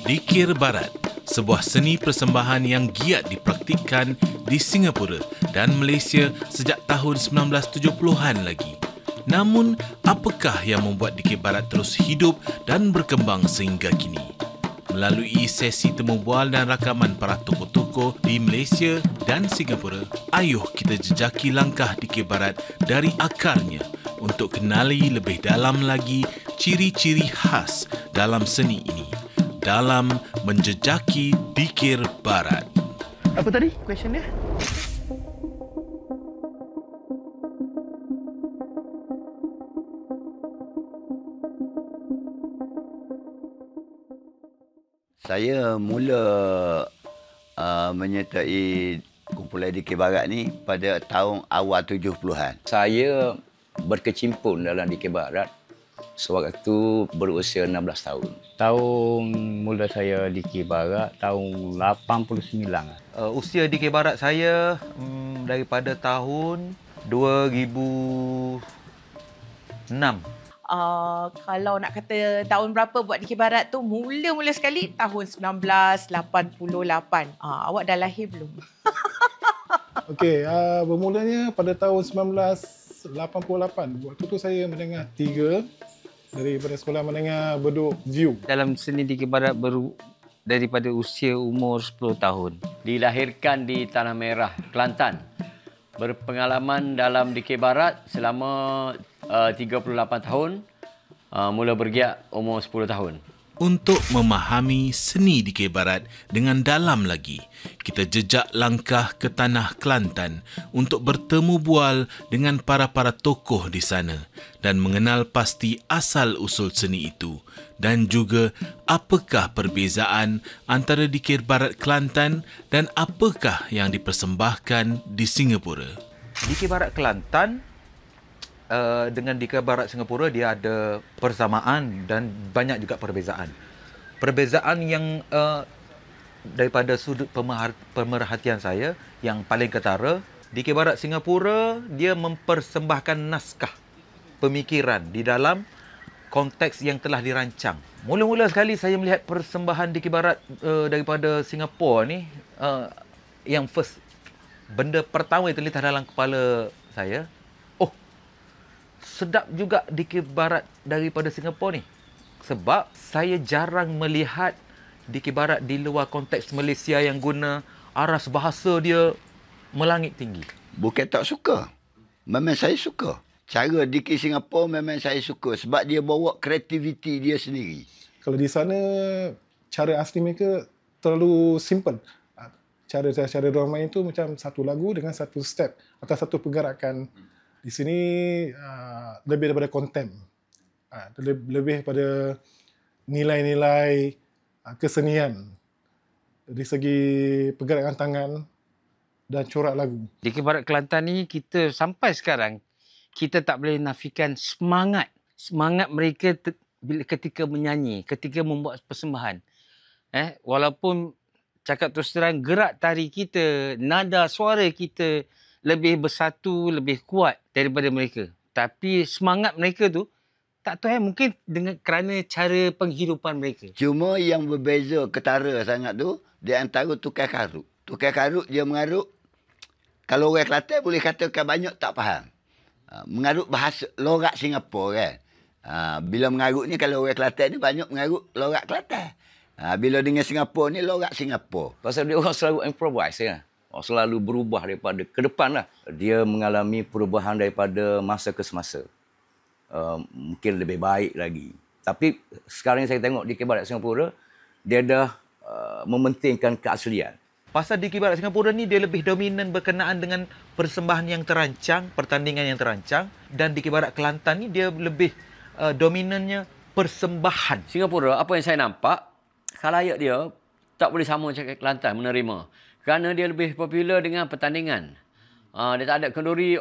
Dikir Barat, sebuah seni persembahan yang giat dipraktikkan di Singapura dan Malaysia sejak tahun 1970-an lagi. Namun, apakah yang membuat Dikir Barat terus hidup dan berkembang sehingga kini? Melalui sesi temu bual dan rakaman para tokoh-tokoh di Malaysia dan Singapura, ayuh kita jejaki langkah Dikir Barat dari akarnya untuk kenali lebih dalam lagi ciri-ciri khas dalam seni ini dalam menjejaki Dikir Barat. Apa tadi question dia? Saya mula menyertai kumpulan Dikir Barat ni pada tahun awal 70-an. Saya berkecimpung dalam Dikir Barat sewaktu berusia 16 tahun. Tahun mula saya Dikir Barat tahun 89. Usia Dikir Barat saya daripada tahun 2006. Kalau nak kata tahun berapa buat Dikir Barat tu, mula-mula sekali tahun 1988. Awak dah lahir belum? Okey, bermulanya pada tahun 1988. Waktu tu saya menengah 3 daripada sekolah menengah Bedok View. Dalam seni Dikir Barat daripada usia umur 10 tahun. Dilahirkan di Tanah Merah, Kelantan. Berpengalaman dalam Dikir Barat selama 38 tahun. Mula bergiat umur 10 tahun. Untuk memahami seni Dikir Barat dengan dalam lagi, kita jejak langkah ke Tanah Kelantan untuk bertemu bual dengan para-para tokoh di sana dan mengenal pasti asal-usul seni itu dan juga apakah perbezaan antara Dikir Barat Kelantan dan apakah yang dipersembahkan di Singapura. Dikir Barat Kelantan dengan Dikir Barat Singapura dia ada persamaan dan banyak juga perbezaan. Perbezaan yang daripada sudut pemerhatian saya yang paling ketara, Dikir Barat Singapura dia mempersembahkan naskah pemikiran di dalam konteks yang telah dirancang. Mula-mula sekali saya melihat persembahan Dikir Barat daripada Singapura ni, yang first, benda pertama yang terlintas dalam kepala saya, sedap juga Dikir Barat daripada Singapura ni. Sebab saya jarang melihat Dikir Barat di luar konteks Malaysia yang guna aras bahasa dia melangit tinggi. Bukan tak suka. Memang saya suka. Cara Dikir Singapura memang saya suka sebab dia bawa kreativiti dia sendiri. Kalau di sana, cara asli mereka terlalu simple. Cara diorang main tu macam satu lagu dengan satu step atau satu pergerakan. Di sini lebih daripada konten. Lebih pada nilai-nilai kesenian dari segi pergerakan tangan dan corak lagu. Dikir Barat Kelantan ni kita sampai sekarang kita tak boleh nafikan semangat mereka ketika menyanyi, ketika membuat persembahan. Walaupun cakap terus terang gerak tari kita, nada suara kita lebih bersatu, lebih kuat daripada mereka. Tapi semangat mereka tu, tak tahu mungkin kerana cara penghidupan mereka. Cuma yang berbeza ketara sangat tu, di antara tukar karut. Tukar karut dia mengarut, kalau orang Kelantan boleh katakan banyak tak faham. Mengarut bahasa lorak Singapura kan. Bila mengarut ni, kalau orang Kelantan ni banyak mengarut lorak Kelantan. Bila dengan Singapura ni, lorak Singapura. Pasal dia orang selalu improvise kan. Selalu berubah daripada ke depan lah. Dia mengalami perubahan daripada masa ke semasa. Mungkin lebih baik lagi. Tapi sekarang yang saya tengok Dikir Barat Singapura, dia dah mementingkan keaslian. Pasal Dikir Barat Singapura ni dia lebih dominan berkenaan dengan persembahan yang terancang, pertandingan yang terancang. Dan Dikir Barat Kelantan ni dia lebih dominannya persembahan. Singapura, apa yang saya nampak, khalayak dia tak boleh sama macam Kelantan menerima. Kerana dia lebih popular dengan pertandingan. Dia tak ada kenduri,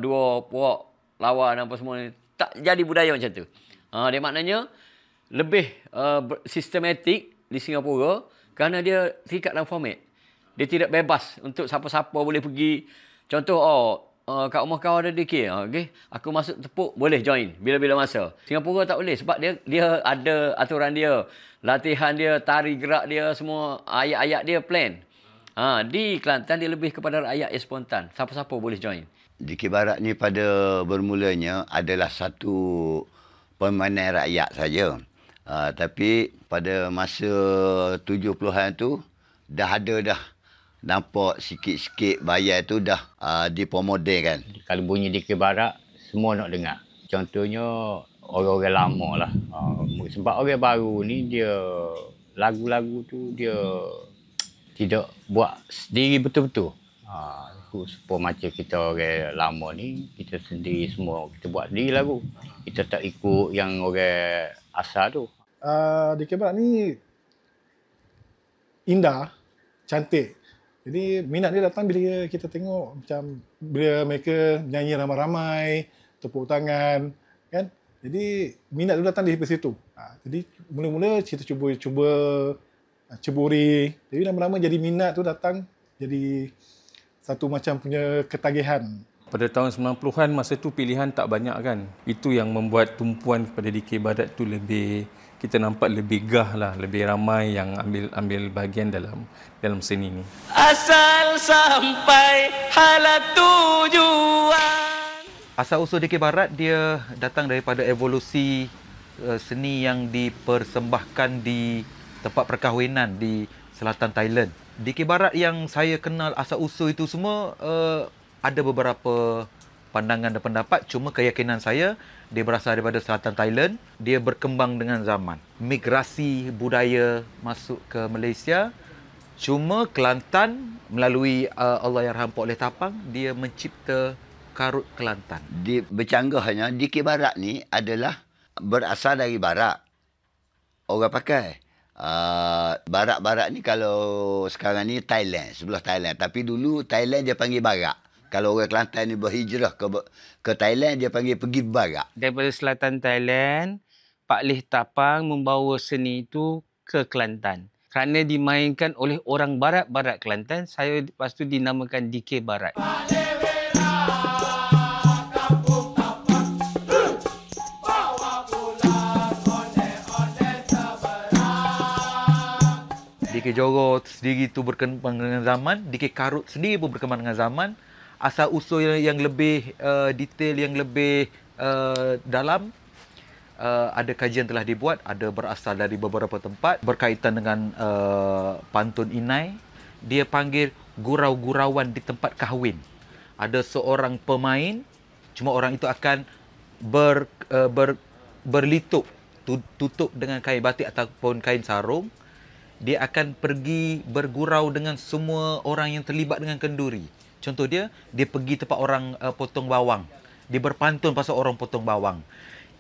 dua puak lawan apa semua. Tak jadi budaya macam tu. Dia maknanya lebih sistematik di Singapura kerana dia terikat dalam format. Dia tidak bebas untuk siapa-siapa boleh pergi. Contoh, kat rumah kau ada DK, okey, aku masuk tepuk boleh join bila-bila masa. Singapura tak boleh sebab dia ada aturan dia, latihan dia, tari gerak dia, semua ayat-ayat dia plan. Di Kelantan dia lebih kepada rakyat yang spontan. Siapa-siapa boleh join. DK Barat ni pada bermulanya adalah satu permainan rakyat saja. Tapi pada masa 70-an tu dah ada dah nampak sikit-sikit bayar tu dah dipromodekan. Kalau bunyi DK Barat, semua nak dengar. Contohnya orang-orang lama lah. Sebab orang baru ni dia lagu-lagu tu dia tidak buat sendiri betul-betul. Supaya macam kita orang lama ni, kita sendiri semua, kita buat sendiri lagu. Kita tak ikut yang orang asal tu. DK Barat ni indah, cantik. Jadi minat dia datang bila kita tengok macam bila mereka nyanyi ramai-ramai, tepuk tangan, kan? Jadi minat dia datang dari situ. Jadi mula-mula kita cuba ceburi. Jadi lama-lama jadi minat tu datang jadi satu macam punya ketagihan. Pada tahun 90-an masa tu pilihan tak banyak kan. Itu yang membuat tumpuan kepada DK Barat tu lebih, kita nampak lebih gah lah, lebih ramai yang ambil bahagian dalam seni ni. Asal sampai halat tujuan. Asal-usul DK Barat dia datang daripada evolusi seni yang dipersembahkan di tempat perkahwinan di selatan Thailand. DK Barat yang saya kenal asal-usul itu semua ada beberapa pandangan dan pendapat, cuma keyakinan saya dia berasal daripada selatan Thailand, dia berkembang dengan zaman. Migrasi budaya masuk ke Malaysia, cuma Kelantan melalui Allahyarham Pok Leh Tapang, dia mencipta karut Kelantan. Bercanggahnya DK Barat ni adalah berasal dari barat. Orang pakai. Barat-barat ni kalau sekarang ni Thailand, sebelah Thailand. Tapi dulu Thailand dia panggil barat. Kalau orang Kelantan ni berhijrah ke Thailand, dia panggil pergi barat. Daripada selatan Thailand, Pak Leh Tapang membawa seni itu ke Kelantan. Kerana dimainkan oleh orang barat-barat Kelantan, saya lepas tu dinamakan DK Barat. DK Johor sendiri tu berkembang dengan zaman, DK Karut sendiri pun berkembang dengan zaman. Asal-usul yang lebih detail, yang lebih dalam, ada kajian telah dibuat, ada berasal dari beberapa tempat berkaitan dengan pantun inai. Dia panggil gurau-gurauan di tempat kahwin. Ada seorang pemain, cuma orang itu akan berlitup, tutup dengan kain batik ataupun kain sarung. Dia akan pergi bergurau dengan semua orang yang terlibat dengan kenduri. Contoh dia pergi tempat orang potong bawang. Dia berpantun pasal orang potong bawang.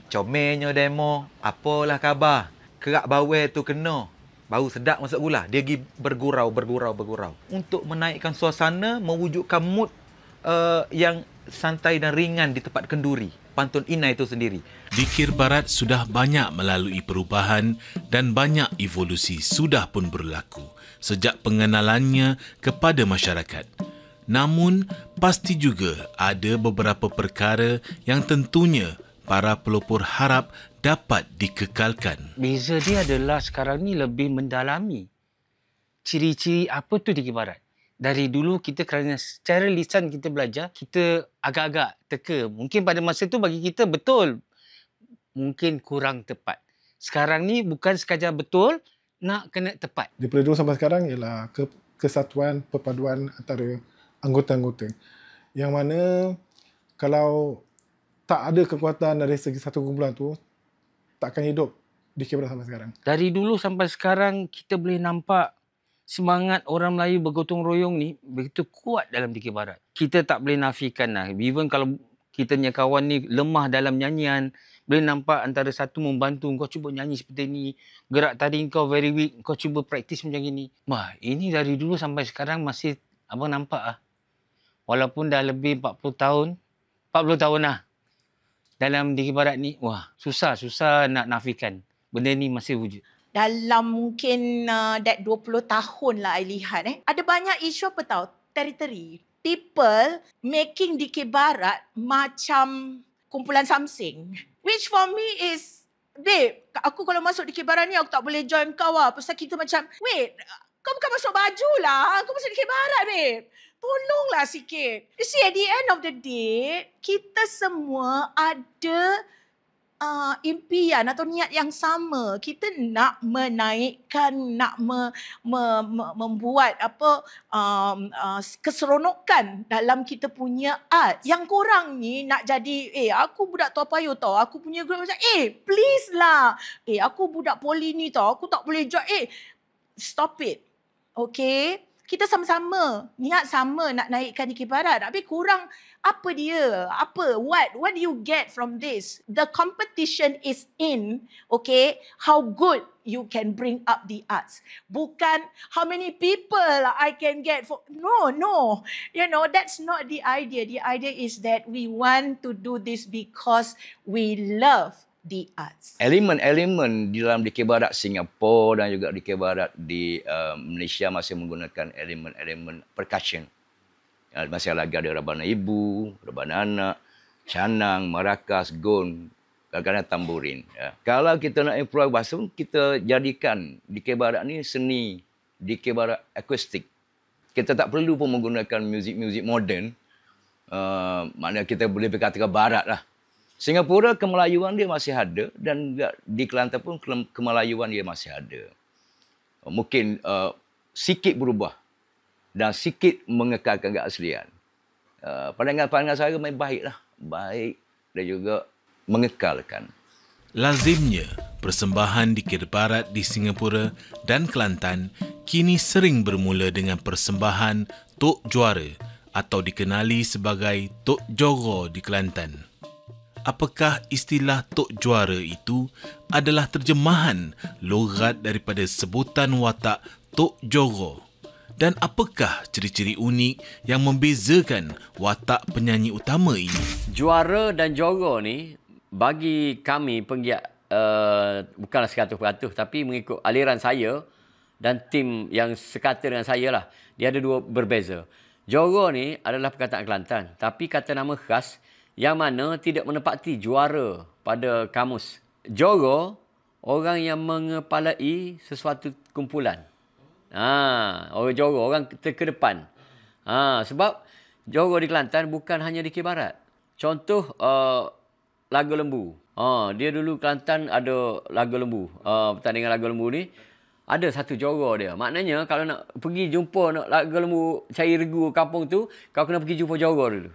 Comelnya demo, apalah khabar? Kerak bawel tu kena. Bau sedap masuk gula. Dia pergi bergurau. Untuk menaikkan suasana, mewujudkan mood yang santai dan ringan di tempat kenduri. Pantun inai itu sendiri. DK Barat sudah banyak melalui perubahan dan banyak evolusi sudah pun berlaku sejak pengenalannya kepada masyarakat. Namun, pasti juga ada beberapa perkara yang tentunya para pelopor harap dapat dikekalkan. Beza dia adalah sekarang ni lebih mendalami. Ciri-ciri apa tu DK Barat. Dari dulu kita kerana secara lisan kita belajar, kita agak-agak teka. Mungkin pada masa tu bagi kita betul. Mungkin kurang tepat. Sekarang ni bukan sekadar betul, nak kena tepat. Daripada dulu sampai sekarang ialah kesatuan, perpaduan antara anggota-anggota. Yang mana kalau tak ada kekuatan dari segi satu kumpulan tu, takkan hidup DK Barat sampai sekarang. Dari dulu sampai sekarang kita boleh nampak semangat orang Melayu bergotong royong ni begitu kuat dalam DK Barat. Kita tak boleh nafikan lah. Even kalau kita punya kawan ni lemah dalam nyanyian, boleh nampak antara satu membantu, kau cuba nyanyi seperti ni, gerak tadi kau very weak, kau cuba praktis macam ni. Wah, ini dari dulu sampai sekarang masih abang nampak ah. Walaupun dah lebih 40 tahun lah dalam DK Barat ni, wah, susah nak nafikan. Benda ni masih wujud. Dalam mungkin 20 tahun lah I lihat ada banyak isu apa tahu, teritori. people making Dikir Barat macam kumpulan Samsing. Which for me is, babe, aku kalau masuk Dikir Barat ni aku tak boleh join kau lah. Pasal kita macam, wait, kau bukan masuk baju lah. Kau masuk Dikir Barat, babe. Tolonglah sikit. You see, at the end of the day, kita semua ada impian atau niat yang sama. Kita nak menaikkan, nak membuat keseronokan dalam kita punya art. Yang korang ni nak jadi, aku budak Toa Payoh tau, aku punya group macam, please lah. Aku budak poli ni tau, aku tak boleh join. Stop it. Okay? Kita sama-sama, niat sama nak naikkan Dikir Barat. Tapi kurang apa dia? Apa? What do you get from this? The competition is in, okay, how good you can bring up the arts. Bukan how many people I can get for. No. You know, that's not the idea. The idea is that we want to do this because we love the arts. Elemen-elemen di dalam Dikir Barat Singapura dan juga Dikir Barat di Malaysia masih menggunakan elemen-elemen percussion. Masih lagi ada rebana ibu, rebana anak, canang, marakas, gong, kadang-kadang tamborin. Ya. Kalau kita nak improve bahasa, kita jadikan Dikir Barat ni seni Dikir Barat akustik. Kita tak perlu pun menggunakan muzik-muzik moden. Maknanya kita boleh berkata barat lah. Singapura kemelayuan dia masih ada dan di Kelantan pun kemelayuan dia masih ada. Mungkin sikit berubah dan sikit mengekalkan keaslian. Pandangan saya memang baiklah. Baik dan juga mengekalkan. Lazimnya, persembahan Dikir Barat di Singapura dan Kelantan kini sering bermula dengan persembahan Tok Juara atau dikenali sebagai Tok Joro di Kelantan. Apakah istilah Tok Juara itu adalah terjemahan logat daripada sebutan watak Tok Joro? Dan apakah ciri-ciri unik yang membezakan watak penyanyi utama ini? Juara dan Joro ni bagi kami penggiat bukanlah 100% tapi mengikut aliran saya dan tim yang sekata dengan saya lah, dia ada dua berbeza. Joro ni adalah perkataan Kelantan tapi kata nama khas yang mana tidak menepati juara pada kamus. Joro, orang yang mengepalai sesuatu kumpulan. Orang Joro, orang terkedepan. Sebab Joro di Kelantan bukan hanya Dikir Barat. Contoh, Lagu Lembu. Dia dulu Kelantan ada Lagu Lembu. Pertandingan Lagu Lembu ni, ada satu Joro dia. Maknanya kalau nak pergi jumpa nak Lagu Lembu, cari regu kampung tu, kau kena pergi jumpa Joro dulu.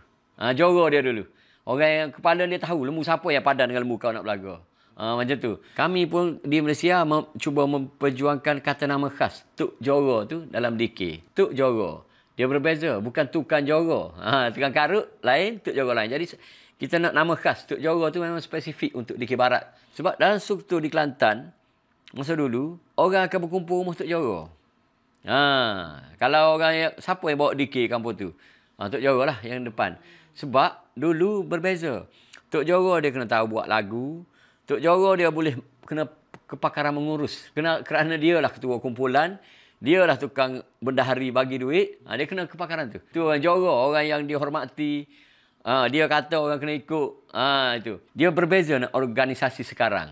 Joro dia dulu. Orang yang kepala dia tahu lembu siapa yang padan dengan lembu kau nak belaga. Macam tu. Kami pun di Malaysia cuba memperjuangkan kata nama khas Tok Joro tu dalam dikir. Tok Joro. Dia berbeza. Bukan Tukang Joro. Tukang karut lain, Tok Joro lain. Jadi kita nak nama khas. Tok Joro tu memang spesifik untuk Dikir Barat. Sebab dalam struktur di Kelantan, masa dulu, orang akan berkumpul rumah Tok Joro. Kalau orang siapa yang bawa dikir kampung tu? Tok Joro lah yang depan. Sebab dulu berbeza. Tok Joro dia kena tahu buat lagu. Tok Joro dia boleh kena kepakaran mengurus. Kerana dia lah ketua kumpulan. Dia lah tukang bendahari bagi duit. Dia kena kepakaran tu. Tu orang Joro, orang yang dihormati. Dia kata orang kena ikut. Itu. Dia berbeza dengan organisasi sekarang.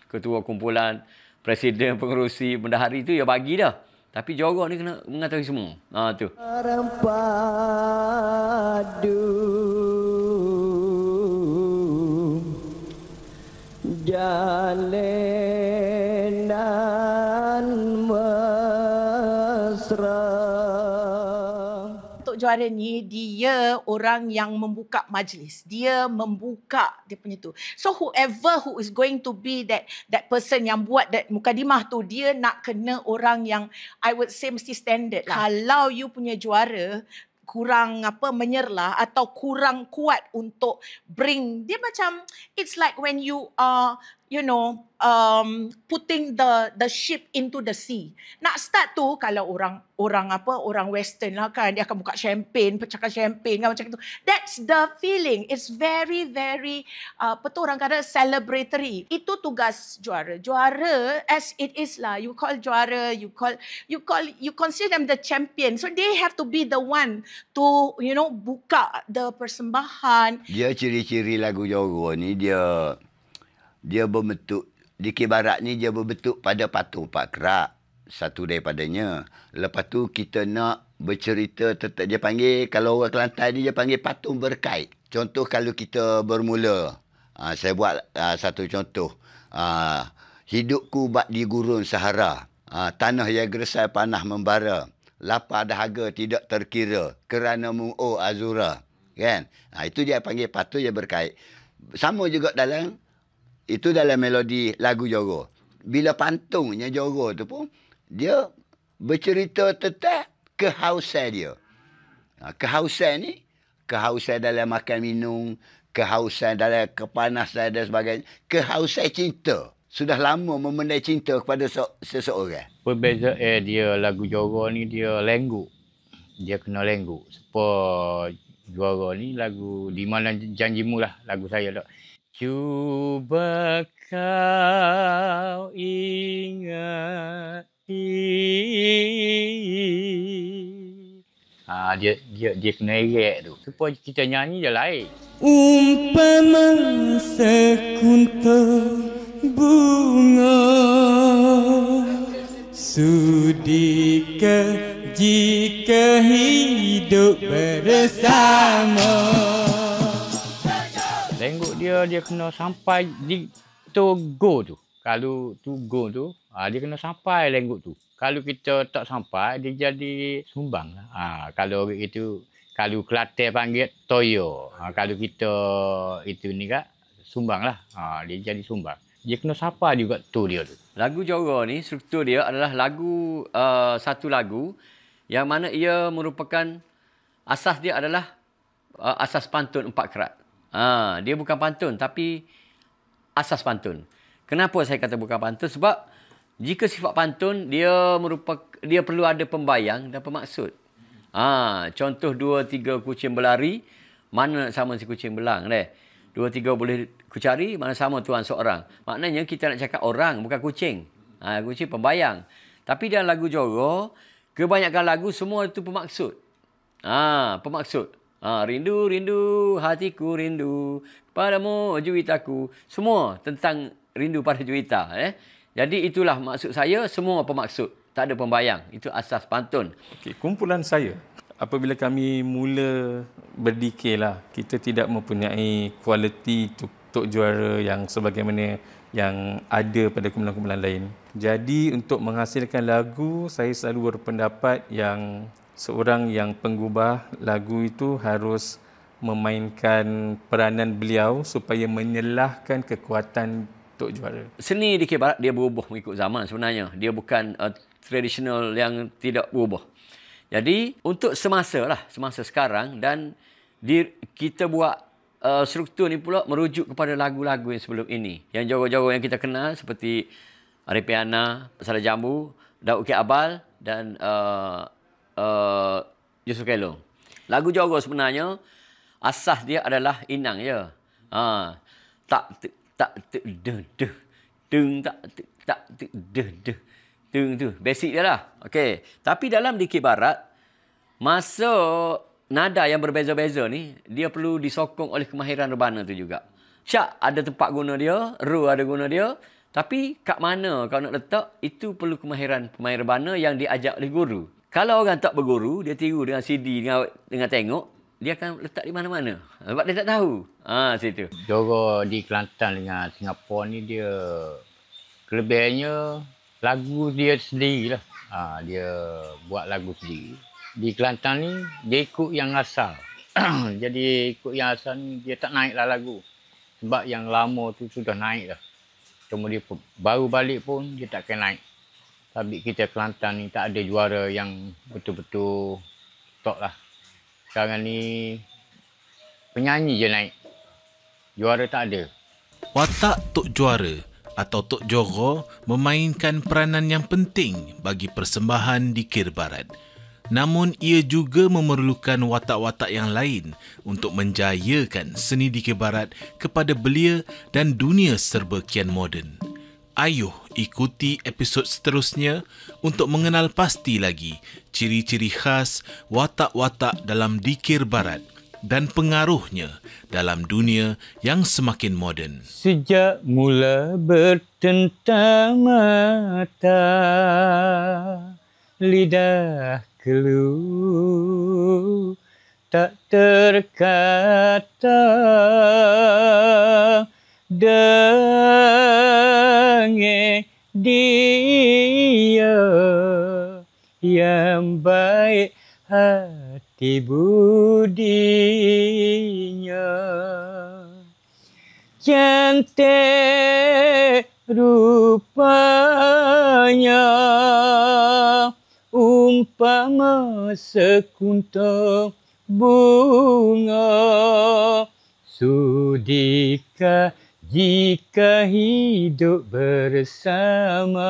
Ketua kumpulan, presiden, pengerusi, bendahari tu dia bagi dah. Tapi Joro ni kena mengetahui semua. Tu. Jalanan mesra. Tok Juara ni dia orang yang membuka majlis. Dia membuka dia punya tu. So whoever who is going to be that person yang buat that mukadimah tu, dia nak kena orang yang I would say mesti standard lah. Kalau you punya juara kurang menyerlah atau kurang kuat untuk bring, dia macam it's like when you putting the ship into the sea. Nak start tu kalau orang western lah kan, dia akan buka champagne, pecahkan champagne kan macam itu. That's the feeling. It's very very orang kata celebratory. Itu tugas juara. Juara as it is lah. You call juara, you consider them the champion. So they have to be the one to buka the persembahan. Dia ciri-ciri lagu Johor ni dia berbentuk Dikir Barat ni dia berbentuk pada patung Pak Kerak. Satu daripadanya. Lepas tu kita nak bercerita tentang, dia panggil, kalau orang Kelantan ni dia panggil patung berkait. Contoh kalau kita bermula, saya buat satu contoh. Hidupku bak di gurun Sahara. Tanah yang gersai panah membara. Lapar dahaga tidak terkira. Kerana mu'o azura. Kan? Itu dia panggil patung yang berkait. Sama juga dalam melodi lagu Johor. Bila pantungnya Johor tu pun, dia bercerita tentang kehausan dia. Kehausan ni, kehausan dalam makan minum, kehausan dalam kepanasan dan sebagainya. Kehausan cinta. Sudah lama memendai cinta kepada seseorang. Perbezaan dia lagu Johor ni dia lengguk. Dia kena lengguk. Sebab Johor ni lagu Di Mana Janjimu lah lagu saya tak. Cuba kau ingat dia kena erek tu. Supaya kita nyanyi je lain. Umpama sekuntum bunga, sudikah jika hidup bersama. Lengguk dia kena sampai di Togo tu. Kalau Togo tu, dia kena sampai lengguk tu. Kalau kita tak sampai, dia jadi sumbang. Kalau orang itu, kalau Kelantan panggil toyo. Kalau kita itu ni kan, sumbang lah. Dia jadi sumbang. Dia kena sampai juga tu dia tu. Lagu Johor ni, struktur dia adalah lagu, satu lagu yang mana ia merupakan, asas dia adalah asas pantun 4 kerat. Dia bukan pantun tapi asas pantun. Kenapa saya kata bukan pantun? Sebab jika sifat pantun dia perlu ada pembayang dan pemaksud. Contoh 2-3 kucing berlari, mana nak sama si kucing belang deh. 2-3 boleh kucari, mana sama tuan seorang. Maknanya kita nak cakap orang bukan kucing. Kucing pembayang. Tapi dalam lagu Johor, kebanyakan lagu semua itu pemaksud. Pemaksud. Rindu, rindu, hatiku rindu, padamu juwitaku. Semua tentang rindu pada juwita. Jadi itulah maksud saya, semua pemaksud. Tak ada pembayang. Itu asas pantun. Okay, kumpulan saya, apabila kami mula berdikir lah, kita tidak mempunyai kualiti tok juara yang sebagaimana yang ada pada kumpulan-kumpulan lain. Jadi untuk menghasilkan lagu, saya selalu berpendapat yang seorang yang penggubah lagu itu harus memainkan peranan beliau supaya menyelahkan kekuatan tok juara. Seni Dikir Barat dia berubah mengikut zaman sebenarnya. Dia bukan tradisional yang tidak berubah. Jadi untuk semasa sekarang dan kita buat struktur ni pula merujuk kepada lagu-lagu yang sebelum ini. Yang Johor-Johor yang kita kenal seperti Aripiana, Salah Jambu, Daud K. Abal dan Yusuf Kelong. Lagu Johor sebenarnya asas dia adalah inang je. Tak tu basic dia lah. Okey. Tapi dalam Dikir Barat, masa nada yang berbeza-beza ni, dia perlu disokong oleh kemahiran rebana tu juga. Syak ada tempat guna dia, ru ada guna dia, tapi kat mana kau nak letak, itu perlu kemahiran pemain rebana yang diajar oleh guru. Kalau orang tak berguru, dia tiru dengan CD, dengan tengok, dia akan letak di mana-mana. Sebab dia tak tahu. Situ. Johor di Kelantan dengan Singapura ni dia kelebihannya lagu dia sendirilah. Dia buat lagu sendiri. Di Kelantan ni dia ikut yang asal. Jadi ikut yang asal ni dia tak naiklah lagu. Sebab yang lama tu sudah naik dah. Cuma dia baru balik pun dia tak akan naik. Tapi kita Kelantan ni tak ada juara yang betul-betul top lah. Sekarang ni penyanyi je naik. Juara tak ada. Watak tok juara atau Tok Joro memainkan peranan yang penting bagi persembahan di Kir Barat. Namun ia juga memerlukan watak-watak yang lain untuk menjayakan seni di Kir Barat kepada belia dan dunia serba kian moden. Ayuh ikuti episod seterusnya untuk mengenal pasti lagi ciri-ciri khas watak-watak dalam Dikir Barat dan pengaruhnya dalam dunia yang semakin moden. Sejak mula bertentang mata, lidah keluh tak terkata, dengeng dia yang baik hati budinya, cantik rupanya umpama sekuntum bunga. Sudikah jika hidup bersama?